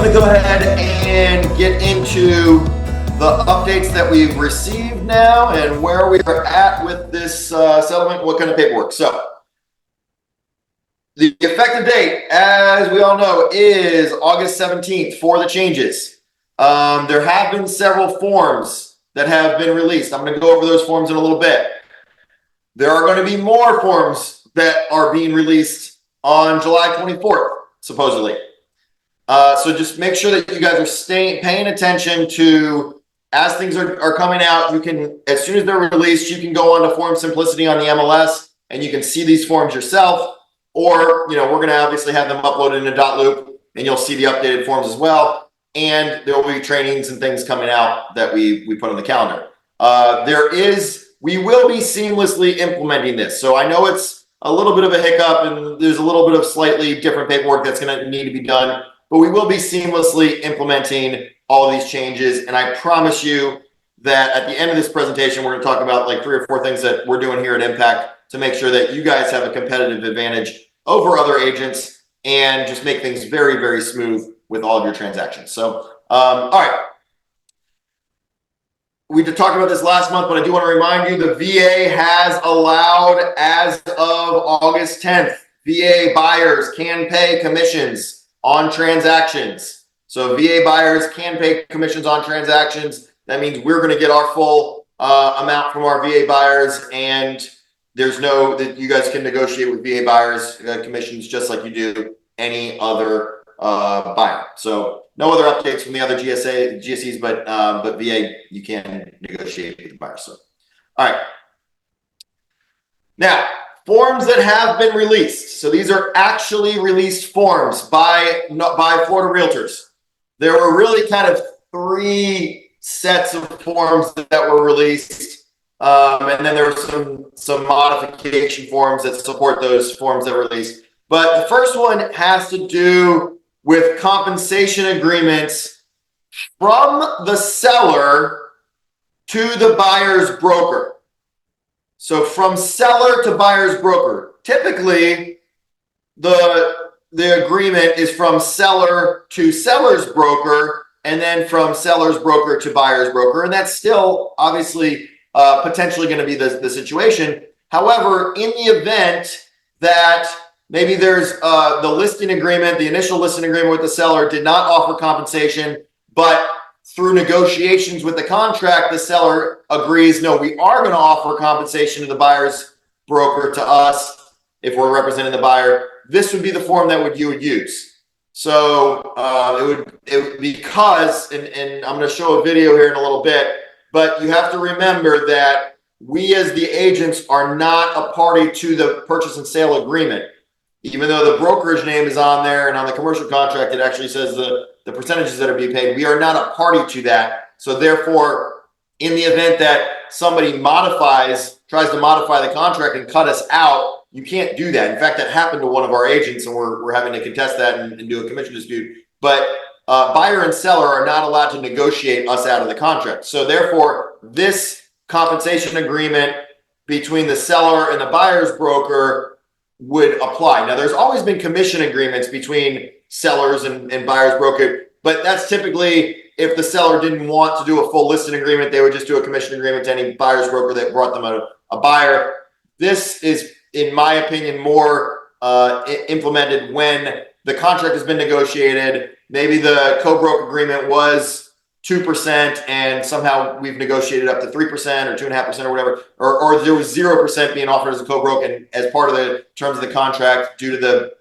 I'm going to go ahead and get into the updates that we've received now and where we are at with this settlement, what kind of paperwork. So the effective date, as we all know, is August 17th for the changes. There have been several forms that have been released. I'm going to go over those forms in a little bit. There are going to be more forms that are being released on July 24th, supposedly. So just make sure that you guys are paying attention to, as things are coming out. You can, as soon as they're released, you can go on to Form Simplicity on the MLS and you can see these forms yourself. Or, we're going to obviously have them uploaded in a .loop and you'll see the updated forms as well. And there will be trainings and things coming out that we put on the calendar. We will be seamlessly implementing this. So I know it's a little bit of a hiccup and there's a little bit of slightly different paperwork that's going to need to be done, but we will be seamlessly implementing all of these changes. And I promise you that at the end of this presentation, we're going to talk about like 3 or 4 things that we're doing here at Impact to make sure that you guys have a competitive advantage over other agents and just make things very, very smooth with all of your transactions. So, all right. We did talk about this last month, but I do want to remind you the VA has allowed, as of August 10th, VA buyers can pay commissions on transactions. So VA buyers can pay commissions on transactions. That means we're going to get our full amount from our VA buyers, and there's no that you guys can negotiate with VA buyers commissions just like you do any other buyer. So no other updates from the other GSEs, but VA you can negotiate with the buyer. So all right. Now, forms that have been released. So these are actually released forms by Florida Realtors. There were really kind of 3 sets of forms that were released. And then there were some modification forms that support those forms that were released. But the first one has to do with compensation agreements from the seller to the buyer's broker. So from seller to buyer's broker. Typically, the agreement is from seller to seller's broker, and then from seller's broker to buyer's broker. And that's still obviously potentially going to be the situation. However, in the event that maybe there's the listing agreement, the initial listing agreement with the seller did not offer compensation, but through negotiations with the contract, the seller agrees, no, we are going to offer compensation to the buyer's broker, to us, if we're representing the buyer. This would be the form that you would use. So it would because, and I'm going to show a video here in a little bit, but you have to remember that we as the agents are not a party to the purchase and sale agreement. Even though the brokerage name is on there and on the commercial contract, it actually says the percentages that are being paid. We are not a party to that. So therefore, in the event that somebody tries to modify the contract and cut us out, you can't do that. In fact, that happened to one of our agents, and we're having to contest that and do a commission dispute. But buyer and seller are not allowed to negotiate us out of the contract. So therefore, this compensation agreement between the seller and the buyer's broker would apply. Now, there's always been commission agreements between sellers and buyer's broker, but that's typically if the seller didn't want to do a full listing agreement, they would just do a commission agreement to any buyer's broker that brought them a buyer. This is, in my opinion, more implemented when the contract has been negotiated. Maybe the co-broke agreement was 2% and somehow we've negotiated up to 3% or 2.5% or whatever, or there was 0% being offered as a co-broke, and as part of the terms of the contract, due to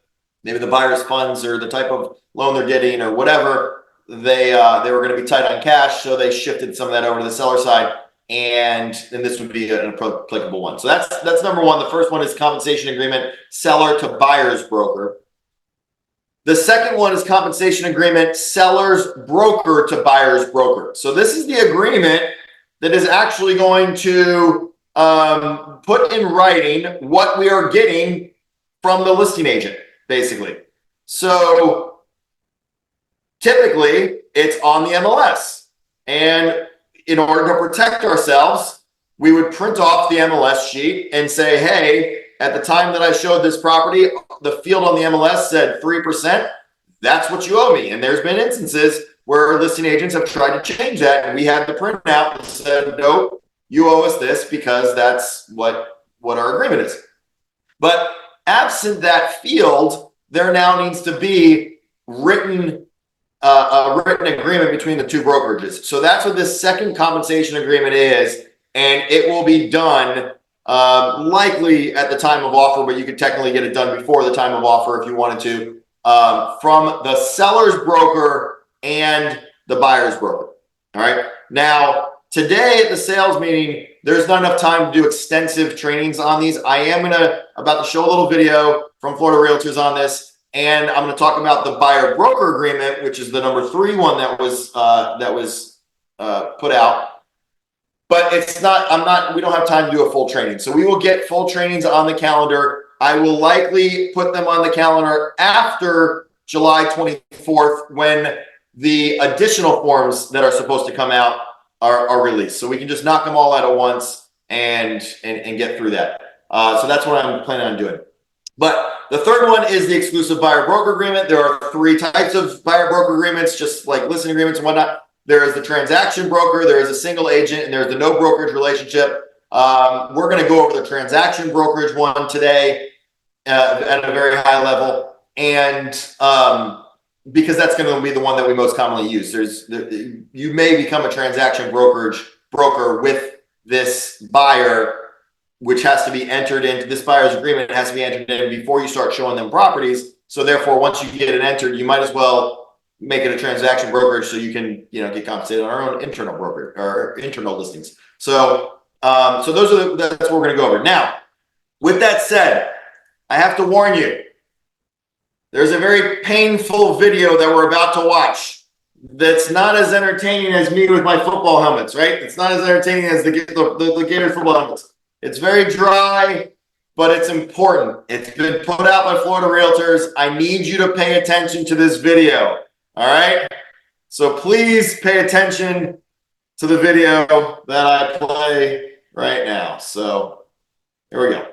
maybe the buyer's funds or the type of loan they're getting or whatever, they were going to be tight on cash, so they shifted some of that over to the seller side, and then this would be an applicable one. So that's number one. The first one is compensation agreement, seller to buyer's broker. The second one is compensation agreement, seller's broker to buyer's broker. So this is the agreement that is actually going to put in writing what we are getting from the listing agent, basically. So typically it's on the MLS. And in order to protect ourselves, we would print off the MLS sheet and say, hey, at the time that I showed this property, the field on the MLS said 3%. that's what you owe me. And there's been instances where listing agents have tried to change that, and we had the printout that said, nope, you owe us this because that's what our agreement is. But absent that field, there now needs to be a written agreement between the two brokerages. So that's what this second compensation agreement is, and it will be done likely at the time of offer, but you could technically get it done before the time of offer if you wanted to, from the seller's broker and the buyer's broker. All right. Now, today at the sales meeting, there's not enough time to do extensive trainings on these. I am about to show a little video from Florida Realtors on this, and I'm going to talk about the buyer broker agreement, which is the number 3 one that was put out. But we don't have time to do a full training. So we will get full trainings on the calendar. I will likely put them on the calendar after July 24th when the additional forms that are supposed to come out are released. So we can just knock them all out at once and get through that. So that's what I'm planning on doing. But the third one is the exclusive buyer broker agreement. There are 3 types of buyer broker agreements, just like listing agreements and whatnot. There is the transaction broker, there is a single agent, and there's the no brokerage relationship. We're going to go over the transaction brokerage one today at a very high level, and because that's going to be the one that we most commonly use. You may become a transaction broker with this buyer, which has to be entered into this buyer's agreement. It has to be entered in before you start showing them properties. So therefore, once you get it entered, you might as well make it a transaction brokerage so you can, get compensated on our own internal broker or internal listings. So, that's what we're going to go over. Now, with that said, I have to warn you, there's a very painful video that we're about to watch that's not as entertaining as me with my football helmets, right? It's not as entertaining as the Gator football helmets. It's very dry, but it's important. It's been put out by Florida Realtors. I need you to pay attention to this video. All right. So please pay attention to the video that I play right now. So here we go.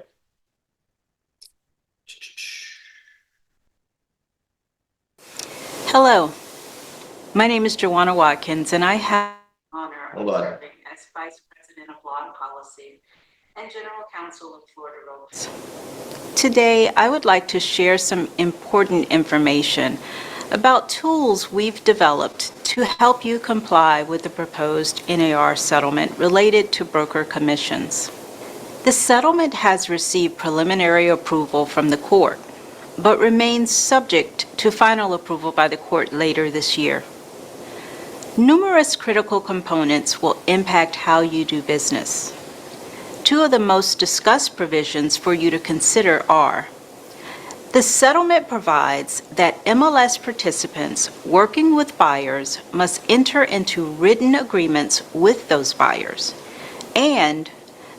Hello, my name is Joanna Watkins, and I have the honor of serving as Vice President of Law and Policy and General Counsel of Florida Realtors. Today, I would like to share some important information about tools we've developed to help you comply with the proposed NAR settlement related to broker commissions. The settlement has received preliminary approval from the court, but remains subject to final approval by the court later this year. Numerous critical components will impact how you do business. 2 of the most discussed provisions for you to consider are: the settlement provides that MLS participants working with buyers must enter into written agreements with those buyers, and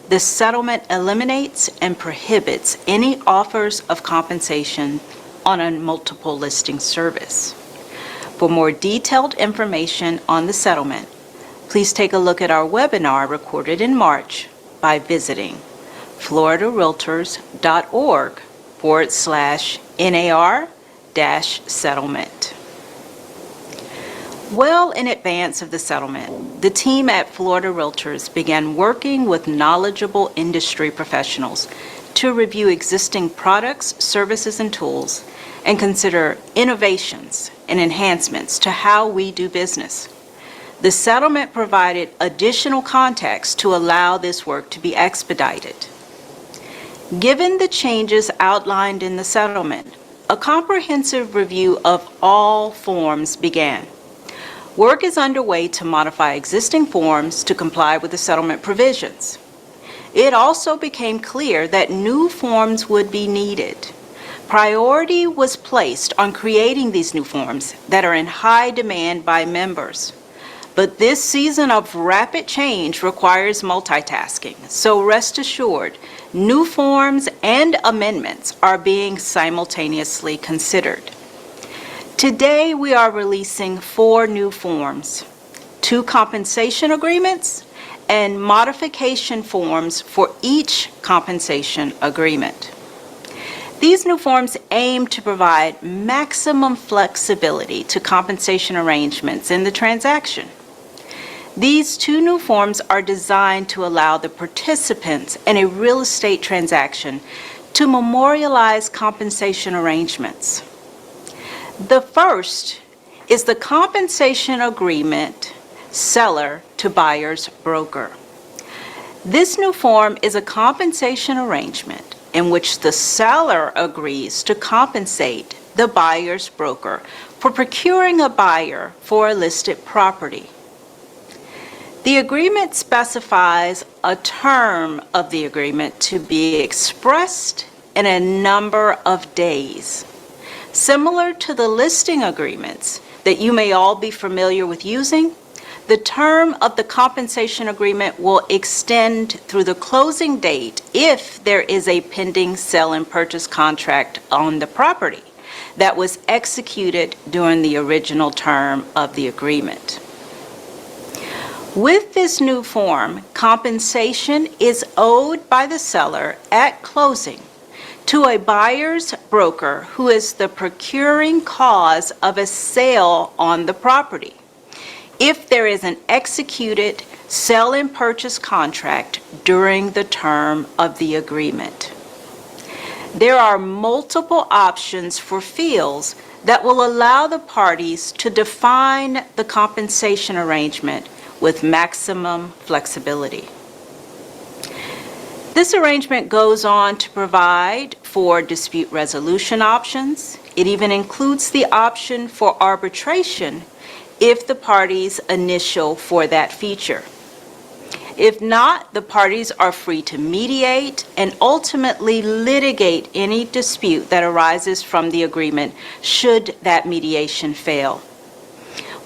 the settlement eliminates and prohibits any offers of compensation on a multiple listing service. For more detailed information on the settlement, please take a look at our webinar recorded in March by visiting floridarealtors.org/NAR-settlement. Well in advance of the settlement, the team at Florida Realtors began working with knowledgeable industry professionals to review existing products, services, and tools, and consider innovations and enhancements to how we do business. The settlement provided additional context to allow this work to be expedited. Given the changes outlined in the settlement, a comprehensive review of all forms began. Work is underway to modify existing forms to comply with the settlement provisions. It also became clear that new forms would be needed. Priority was placed on creating these new forms that are in high demand by members. But this season of rapid change requires multitasking, so rest assured, new forms and amendments are being simultaneously considered. Today, we are releasing 4 new forms, 2 compensation agreements, and modification forms for each compensation agreement. These new forms aim to provide maximum flexibility to compensation arrangements in the transaction. These two new forms are designed to allow the participants in a real estate transaction to memorialize compensation arrangements. The first is the compensation agreement seller to buyer's broker. This new form is a compensation arrangement in which the seller agrees to compensate the buyer's broker for procuring a buyer for a listed property. The agreement specifies a term of the agreement to be expressed in a number of days. Similar to the listing agreements that you may all be familiar with using, the term of the compensation agreement will extend through the closing date if there is a pending sale and purchase contract on the property that was executed during the original term of the agreement. With this new form, compensation is owed by the seller at closing to a buyer's broker who is the procuring cause of a sale on the property, if there is an executed sale and purchase contract during the term of the agreement. There are multiple options for fields that will allow the parties to define the compensation arrangement with maximum flexibility. This arrangement goes on to provide for dispute resolution options. It even includes the option for arbitration if the parties initial for that feature. If not, the parties are free to mediate and ultimately litigate any dispute that arises from the agreement should that mediation fail.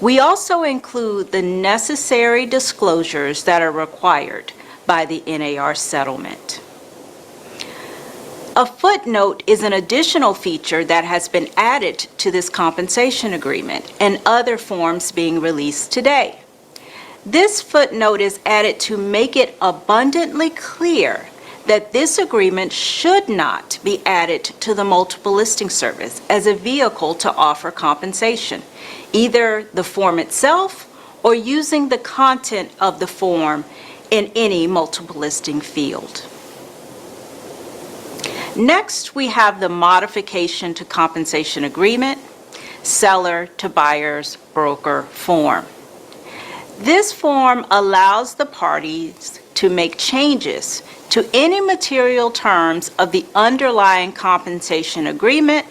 We also include the necessary disclosures that are required by the NAR settlement. A footnote is an additional feature that has been added to this compensation agreement and other forms being released today. This footnote is added to make it abundantly clear that this agreement should not be added to the multiple listing service as a vehicle to offer compensation, either the form itself or using the content of the form in any multiple listing field. Next, we have the modification to compensation agreement, seller to buyer's broker form. This form allows the parties to make changes to any material terms of the underlying compensation agreement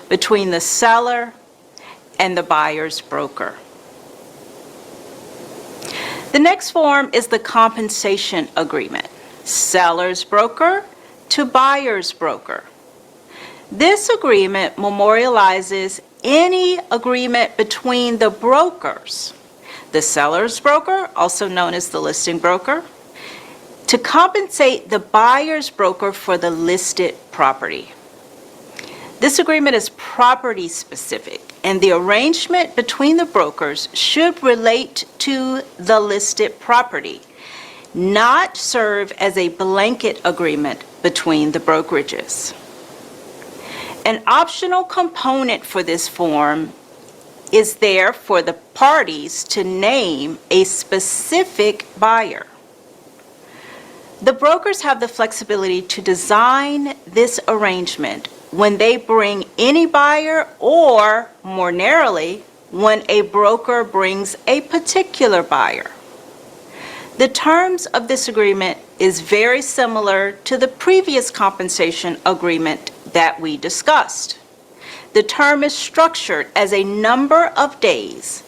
between the seller and the buyer's broker. The next form is the compensation agreement, seller's broker to buyer's broker. This agreement memorializes any agreement between the brokers, the seller's broker, also known as the listing broker, to compensate the buyer's broker for the listed property. This agreement is property specific, and the arrangement between the brokers should relate to the listed property, not serve as a blanket agreement between the brokerages. An optional component for this form is there for the parties to name a specific buyer. The brokers have the flexibility to design this arrangement when they bring any buyer, or more narrowly, when a broker brings a particular buyer. The terms of this agreement is very similar to the previous compensation agreement that we discussed. The term is structured as a number of days,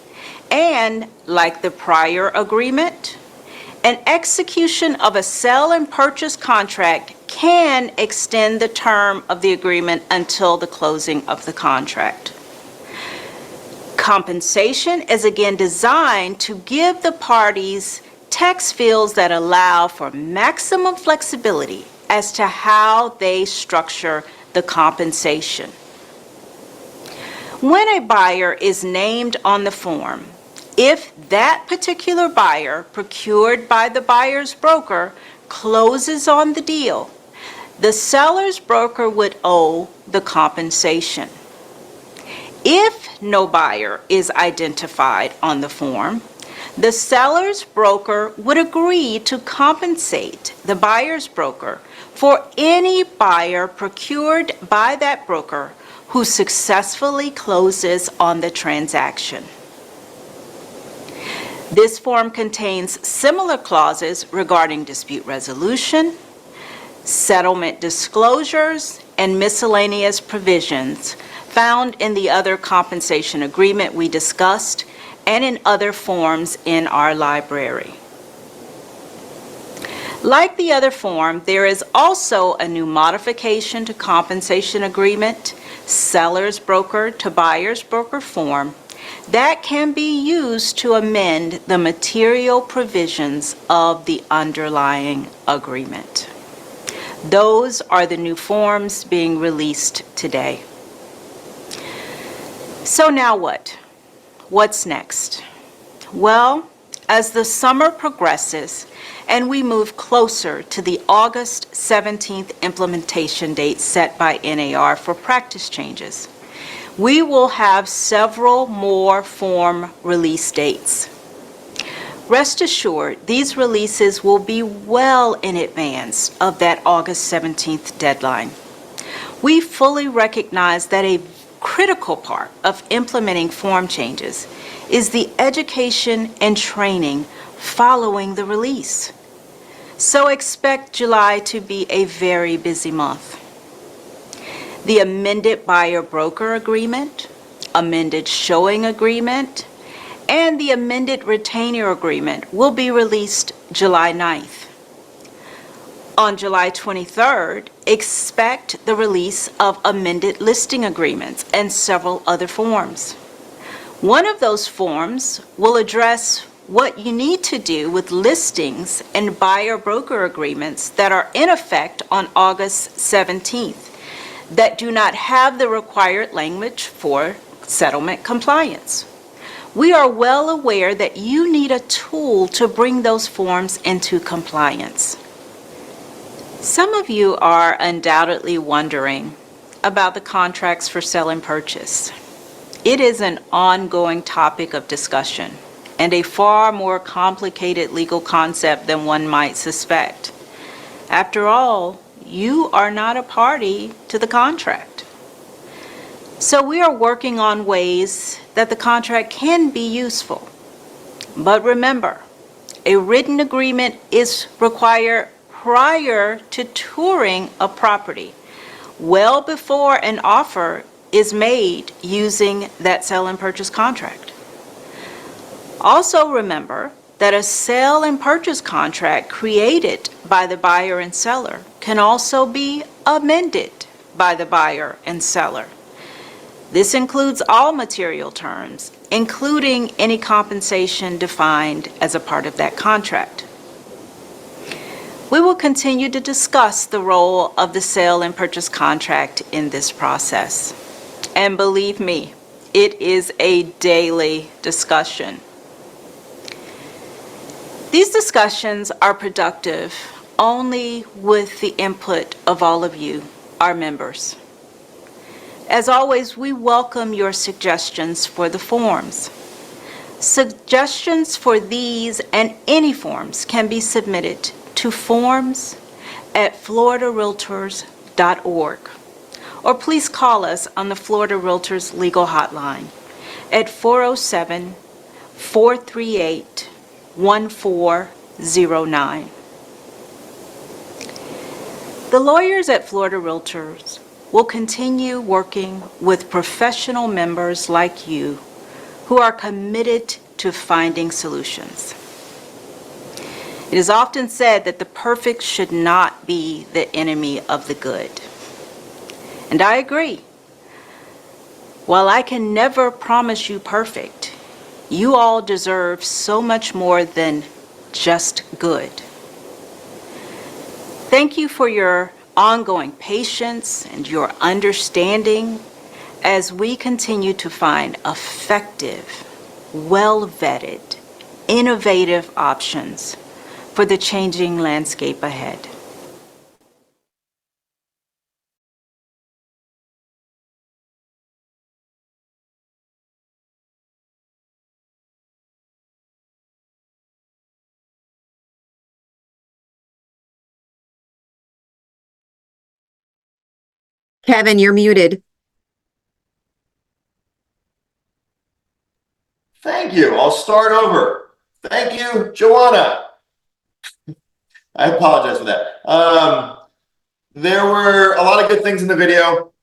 and like the prior agreement, an execution of a sale and purchase contract can extend the term of the agreement until the closing of the contract. Compensation is again designed to give the parties text fields that allow for maximum flexibility as to how they structure the compensation. When a buyer is named on the form, if that particular buyer procured by the buyer's broker closes on the deal, the seller's broker would owe the compensation. If no buyer is identified on the form, the seller's broker would agree to compensate the buyer's broker for any buyer procured by that broker who successfully closes on the transaction. This form contains similar clauses regarding dispute resolution, settlement disclosures, and miscellaneous provisions found in the other compensation agreement we discussed and in other forms in our library. Like the other form, there is also a new modification to compensation agreement, seller's broker to buyer's broker form, that can be used to amend the material provisions of the underlying agreement. Those are the new forms being released today. So now what? What's next? Well, as the summer progresses and we move closer to the August 17th implementation date set by NAR for practice changes, we will have several more form release dates. Rest assured, these releases will be well in advance of that August 17th deadline. We fully recognize that a critical part of implementing form changes is the education and training following the release. So expect July to be a very busy month. The amended buyer-broker agreement, amended showing agreement, and the amended retainer agreement will be released July 9th. On July 23rd, expect the release of amended listing agreements and several other forms. One of those forms will address what you need to do with listings and buyer-broker agreements that are in effect on August 17th that do not have the required language for settlement compliance. We are well aware that you need a tool to bring those forms into compliance. Some of you are undoubtedly wondering about the contracts for sale and purchase. It is an ongoing topic of discussion and a far more complicated legal concept than one might suspect. After all, you are not a party to the contract. So we are working on ways that the contract can be useful. But remember, a written agreement is required prior to touring a property, well before an offer is made using that sale and purchase contract. Also remember that a sale and purchase contract created by the buyer and seller can also be amended by the buyer and seller. This includes all material terms, including any compensation defined as a part of that contract. We will continue to discuss the role of the sale and purchase contract in this process. And believe me, it is a daily discussion. These discussions are productive only with the input of all of you, our members. As always, we welcome your suggestions for the forms. Suggestions for these and any forms can be submitted to forms@floridarealtors.org, or please call us on the Florida Realtors Legal Hotline at 407-438-1409. The lawyers at Florida Realtors will continue working with professional members like you who are committed to finding solutions. It is often said that the perfect should not be the enemy of the good. And I agree. While I can never promise you perfect, you all deserve so much more than just good. Thank you for your ongoing patience and your understanding as we continue to find effective, well-vetted, innovative options for the changing landscape ahead. Kevin, you're muted. Thank you. I'll start over. Thank you, Joanna. I apologize for that. There were a lot of good things in the video.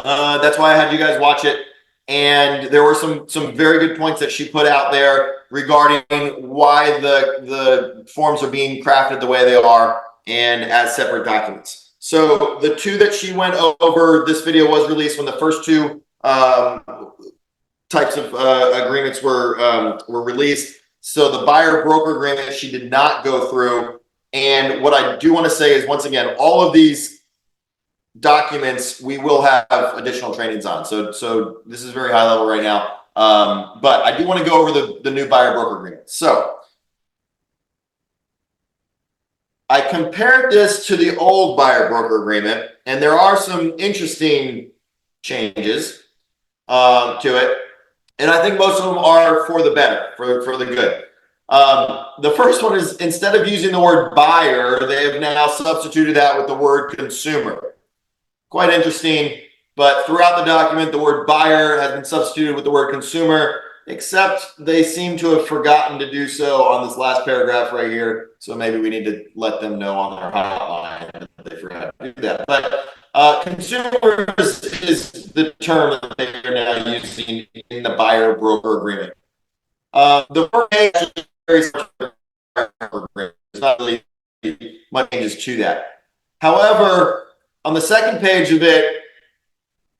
That's why I had you guys watch it. And there were some very good points that she put out there regarding why the forms are being crafted the way they are and as separate documents. So the two that she went over, this video was released when the first two types of agreements were released. So the buyer broker agreement she did not go through. And what I do want to say is, once again, all of these documents we will have additional trainings on. So this is very high level right now. But I do want to go over the new buyer broker agreement. So I compared this to the old buyer broker agreement, and there are some interesting changes to it. And I think most of them are for the better, for the good. The first one is, instead of using the word buyer, they have now substituted that with the word consumer. Quite interesting, but throughout the document, the word buyer has been substituted with the word consumer, except they seem to have forgotten to do so on this last paragraph right here. So maybe we need to let them know on their hotline that they forgot to do that. But consumers is the term that they are now using in the buyer broker agreement. The first page is very similar. There's not really much changes to that. However, on the second page of it,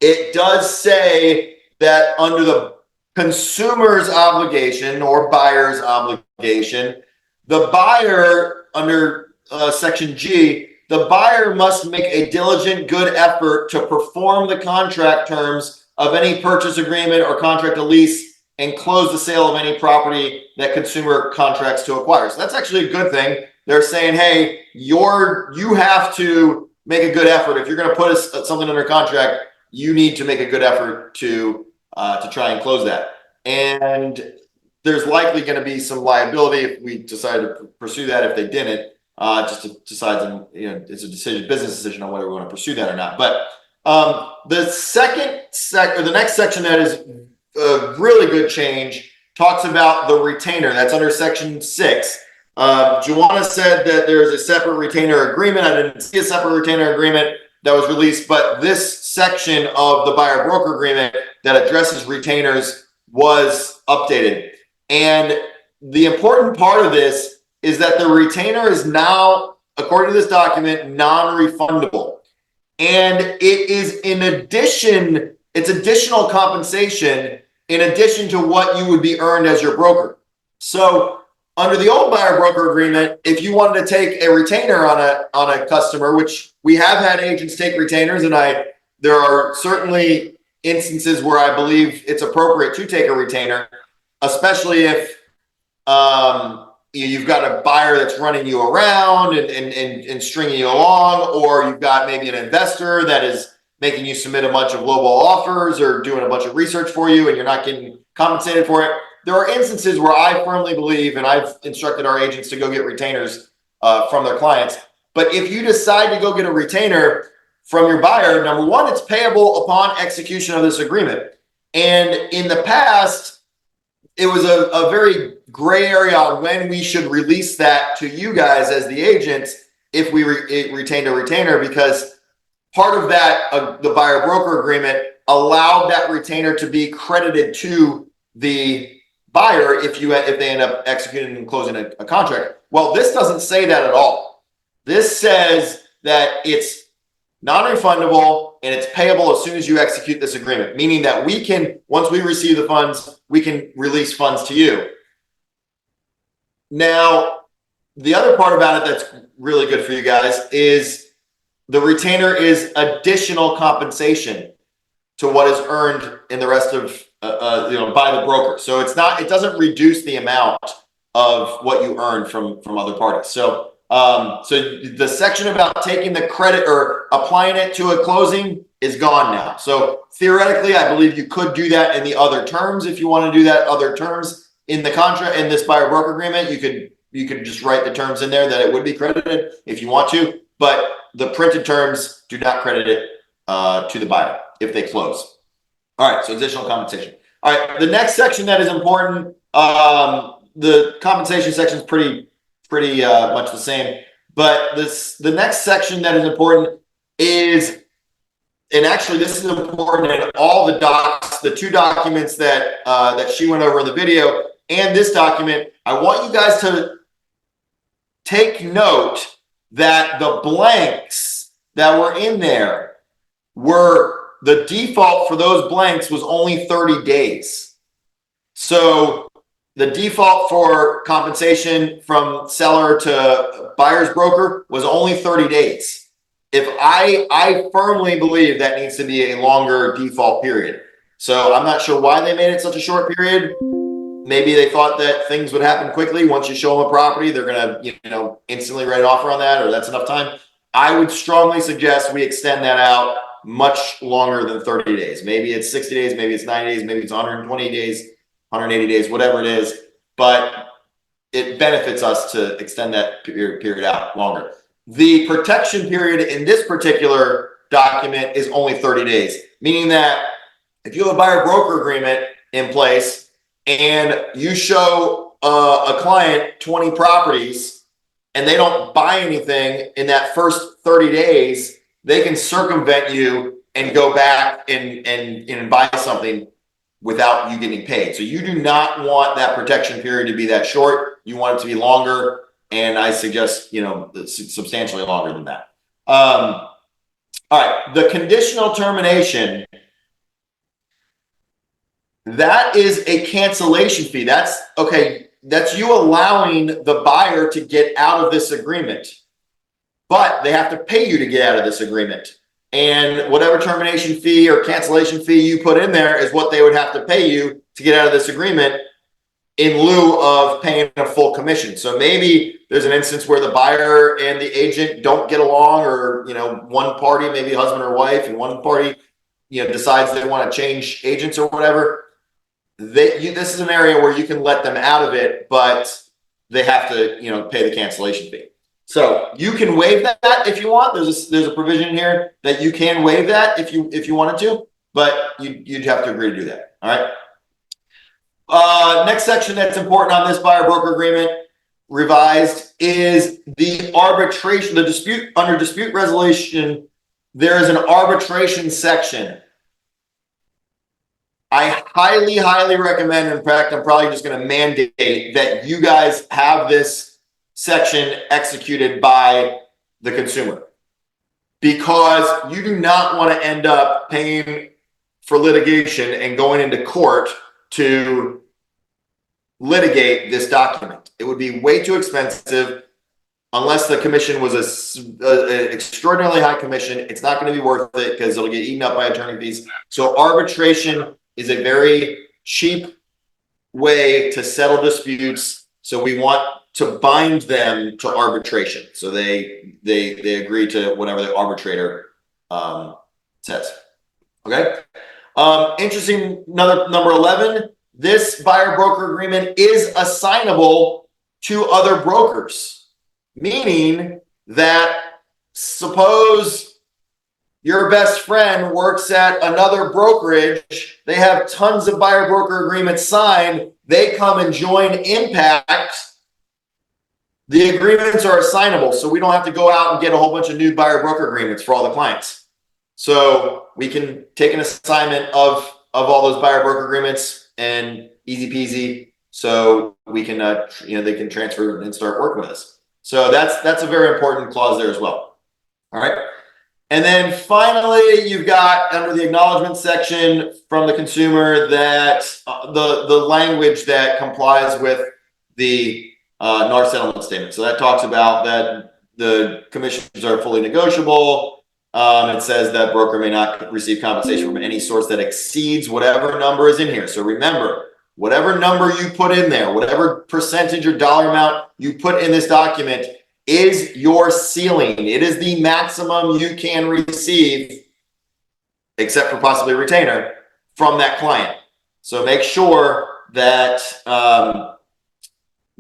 it does say that under the consumer's obligation or buyer's obligation, the buyer, under section G, the buyer must make a diligent, good effort to perform the contract terms of any purchase agreement or contract of lease and close the sale of any property that consumer contracts to acquire. So that's actually a good thing. They're saying, hey, you have to make a good effort. If you're going to put something under contract, you need to make a good effort to try and close that. And there's likely going to be some liability if we decide to pursue that. If they didn't, just to decide, it's a business decision on whether we want to pursue that or not. But the next section that is a really good change talks about the retainer. That's under section 6. Joanna said that there's a separate retainer agreement. I didn't see a separate retainer agreement that was released, but this section of the buyer broker agreement that addresses retainers was updated. And the important part of this is that the retainer is now, according to this document, non-refundable. And it is it's additional compensation in addition to what you would be earned as your broker. So under the old buyer broker agreement, if you wanted to take a retainer on a customer, which we have had agents take retainers, and there are certainly instances where I believe it's appropriate to take a retainer, especially if you've got a buyer that's running you around and stringing you along, or you've got maybe an investor that is making you submit a bunch of lowball offers or doing a bunch of research for you and you're not getting compensated for it. There are instances where I firmly believe, and I've instructed our agents to go get retainers from their clients. But if you decide to go get a retainer from your buyer, number one, it's payable upon execution of this agreement. And in the past, it was a very gray area on when we should release that to you guys as the agents if we retained a retainer, because part of that, the buyer broker agreement allowed that retainer to be credited to the buyer if they end up executing and closing a contract. Well, this doesn't say that at all. This says that it's non-refundable and it's payable as soon as you execute this agreement, meaning that we can, once we receive the funds, we can release funds to you. Now, the other part about it that's really good for you guys is the retainer is additional compensation to what is earned in the rest of by the broker. So it doesn't reduce the amount of what you earn from other parties. So the section about taking the credit or applying it to a closing is gone now. So theoretically, I believe you could do that in the other terms. If you want to do that other terms in the contract, in this buyer broker agreement, you could just write the terms in there that it would be credited if you want to, but the printed terms do not credit it to the buyer if they close. All right, so additional compensation. All right, the next section that is important, the compensation section is pretty much the same, but the next section that is important is, and actually this is important in all the docs, the 2 documents that that she went over in the video and this document. I want you guys to take note that the blanks that were in there were, the default for those blanks was only 30 days. So the default for compensation from seller to buyer's broker was only 30 days. If I firmly believe that needs to be a longer default period. So I'm not sure why they made it such a short period. Maybe they thought that things would happen quickly. Once you show them a property, they're going to, instantly write an offer on that, or that's enough time. I would strongly suggest we extend that out much longer than 30 days. Maybe it's 60 days, maybe it's 90 days, maybe it's 120 days, 180 days, whatever it is. But it benefits us to extend that period out longer. The protection period in this particular document is only 30 days, meaning that if you have a buyer broker agreement in place and you show a client 20 properties and they don't buy anything in that first 30 days, they can circumvent you and go back and buy something without you getting paid. So you do not want that protection period to be that short. You want it to be longer. And I suggest, substantially longer than that. All right. The conditional termination, that is a cancellation fee. That's okay. That's you allowing the buyer to get out of this agreement, but they have to pay you to get out of this agreement. And whatever termination fee or cancellation fee you put in there is what they would have to pay you to get out of this agreement in lieu of paying a full commission. So maybe there's an instance where the buyer and the agent don't get along, or, one party, maybe husband or wife, and one party, decides they want to change agents or whatever. This is an area where you can let them out of it, but they have to, pay the cancellation fee. So you can waive that if you want. There's a provision here that you can waive that if you wanted to, but you'd have to agree to do that. All right. Next section that's important on this buyer broker agreement revised is the arbitration, the dispute under dispute resolution. There is an arbitration section. I highly recommend. In fact, I'm probably just going to mandate that you guys have this section executed by the consumer, because you do not want to end up paying for litigation and going into court to litigate this document. It would be way too expensive. Unless the commission was an extraordinarily high commission, it's not going to be worth it because it'll get eaten up by attorney fees. So arbitration is a very cheap way to settle disputes. So we want to bind them to arbitration. So they agree to whatever the arbitrator says. Okay. Interesting. Number 11. This buyer broker agreement is assignable to other brokers, meaning that suppose your best friend works at another brokerage, they have tons of buyer broker agreements signed, they come and join Impact, the agreements are assignable, so we don't have to go out and get a whole bunch of new buyer broker agreements for all the clients. So we can take an assignment of all those buyer broker agreements and easy peasy. So we can, they can transfer and start working with us. So that's a very important clause there as well. All right. And then finally, you've got under the acknowledgement section from the consumer that the language that complies with the NAR settlement statement. So that talks about that the commissions are fully negotiable. It says that broker may not receive compensation from any source that exceeds whatever number is in here. So remember, whatever number you put in there, whatever percentage or dollar amount you put in this document is your ceiling. It is the maximum you can receive, except for possibly a retainer, from that client. So make sure that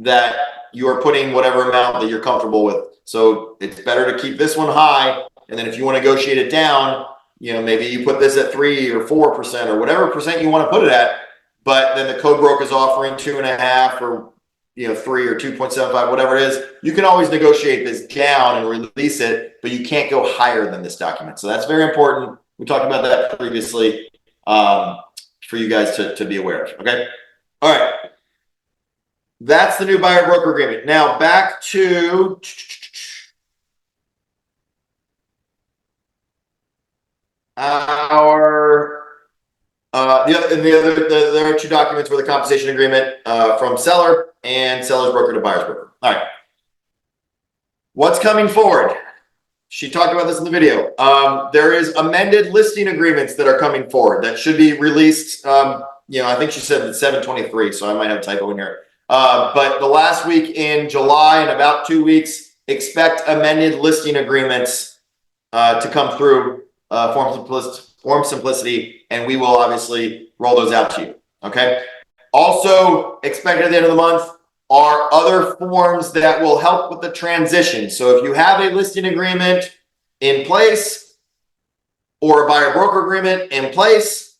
that you are putting whatever amount that you're comfortable with. So it's better to keep this one high, and then if you want to negotiate it down, maybe you put this at 3 or 4% or whatever percent you want to put it at, but then the co-broke is offering 2.5 or 3 or 2.75, whatever it is. You can always negotiate this down and release it, but you can't go higher than this document. So that's very important. We talked about that previously for you guys to be aware of. Okay. All right. That's the new buyer broker agreement. Now back to our the other two documents were the compensation agreement from seller and seller's broker to buyer's broker. All right. What's coming forward? She talked about this in the video. There is amended listing agreements that are coming forward that should be released. I think she said 7/23, so I might have a typo in here. But the last week in July, in about 2 weeks, expect amended listing agreements to come through Form Simplicity, and we will obviously roll those out to you. Okay. Also expected at the end of the month are other forms that will help with the transition. So if you have a listing agreement in place or a buyer broker agreement in place,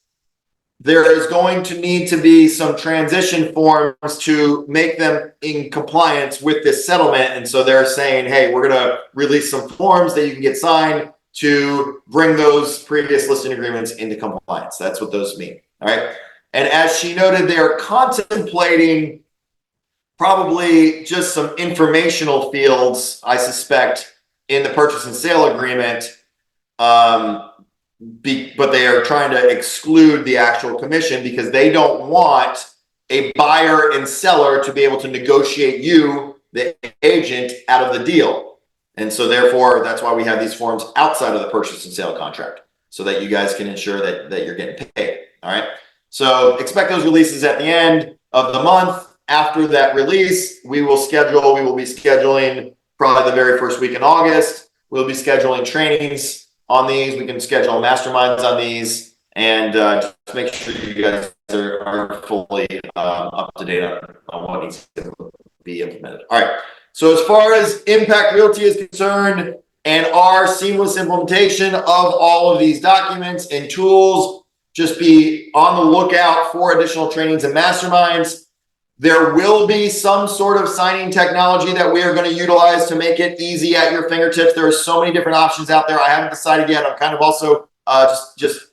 there is going to need to be some transition forms to make them in compliance with this settlement. And so they're saying, hey, we're going to release some forms that you can get signed to bring those previous listing agreements into compliance. That's what those mean. All right. And as she noted, they are contemplating probably just some informational fields, I suspect, in the purchase and sale agreement. But they are trying to exclude the actual commission because they don't want a buyer and seller to be able to negotiate you, the agent, out of the deal. And so therefore, that's why we have these forms outside of the purchase and sale contract so that you guys can ensure that you're getting paid. All right. So expect those releases at the end of the month. After that release, we will be scheduling probably the very first week in August. We'll be scheduling trainings on these. We can schedule masterminds on these and just make sure you guys are fully up to date on what needs to be implemented. All right. So as far as Impact Realty is concerned and our seamless implementation of all of these documents and tools, just be on the lookout for additional trainings and masterminds. There will be some sort of signing technology that we are going to utilize to make it easy at your fingertips. There are so many different options out there. I haven't decided yet. I'm kind of also just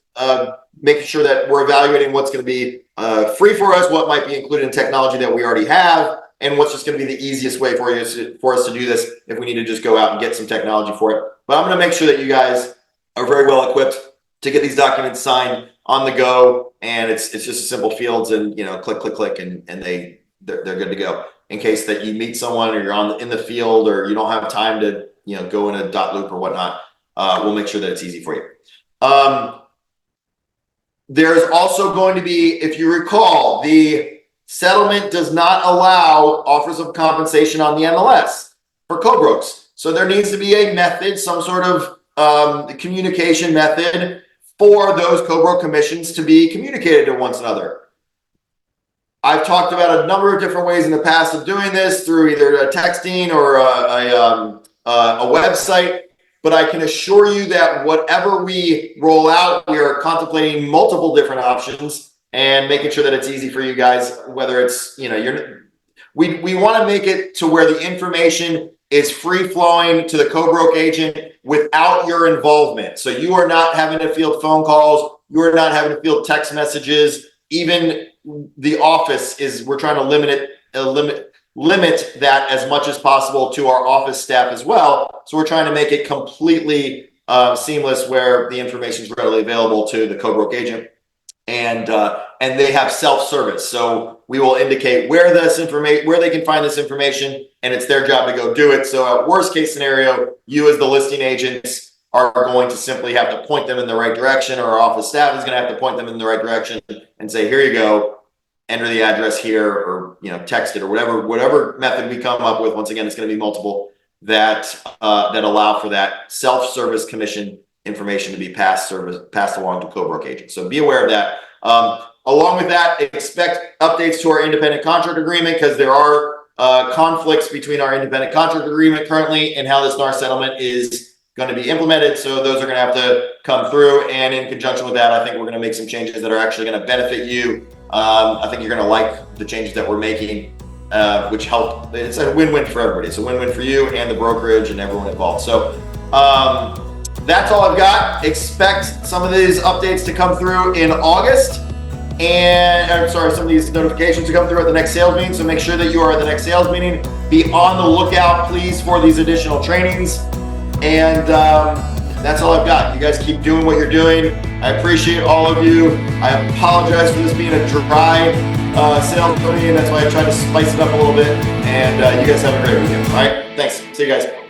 making sure that we're evaluating what's going to be free for us, what might be included in technology that we already have, and what's just going to be the easiest way for us to do this if we need to just go out and get some technology for it. But I'm going to make sure that you guys are very well equipped to get these documents signed on the go, and it's just simple fields and click, and they're good to go. In case that you meet someone or you're in the field or you don't have time to go in a dot loop or whatnot, we'll make sure that it's easy for you. There's also going to be, if you recall, the settlement does not allow offers of compensation on the MLS for co-brokes. So there needs to be a method, some sort of communication method for those co-broke commissions to be communicated to one another. I've talked about a number of different ways in the past of doing this through either a texting or a website, but I can assure you that whatever we roll out, we are contemplating multiple different options and making sure that it's easy for you guys, whether it's, we want to make it to where the information is free flowing to the co-broke agent without your involvement. So you are not having to field phone calls. You are not having to field text messages. Even the office we're trying to limit that as much as possible to our office staff as well. So we're trying to make it completely seamless where the information is readily available to the co-broke agent. And they have self-service. So we will indicate where they can find this information, and it's their job to go do it. So at worst case scenario, you as the listing agents are going to simply have to point them in the right direction, or our office staff is going to have to point them in the right direction and say, here you go, enter the address here, or text it, or whatever method we come up with. Once again, it's going to be multiple that allow for that self-service commission information to be passed along to co-broke agents. So be aware of that. Along with that, expect updates to our independent contract agreement, because there are conflicts between our independent contract agreement currently and how this NAR settlement is going to be implemented. So those are going to have to come through. And in conjunction with that, I think we're going to make some changes that are actually going to benefit you. I think you're going to like the changes that we're making, which help. It's a win-win for everybody. It's a win-win for you and the brokerage and everyone involved. So that's all I've got. Expect some of these updates to come through in August. And I'm sorry, some of these notifications to come through at the next sales meeting. So make sure that you are at the next sales meeting. Be on the lookout, please, for these additional trainings. And that's all I've got. You guys keep doing what you're doing. I appreciate all of you. I apologize for this being a dry sales meeting. That's why I tried to spice it up a little bit. And you guys have a great weekend. All right, thanks. See you guys.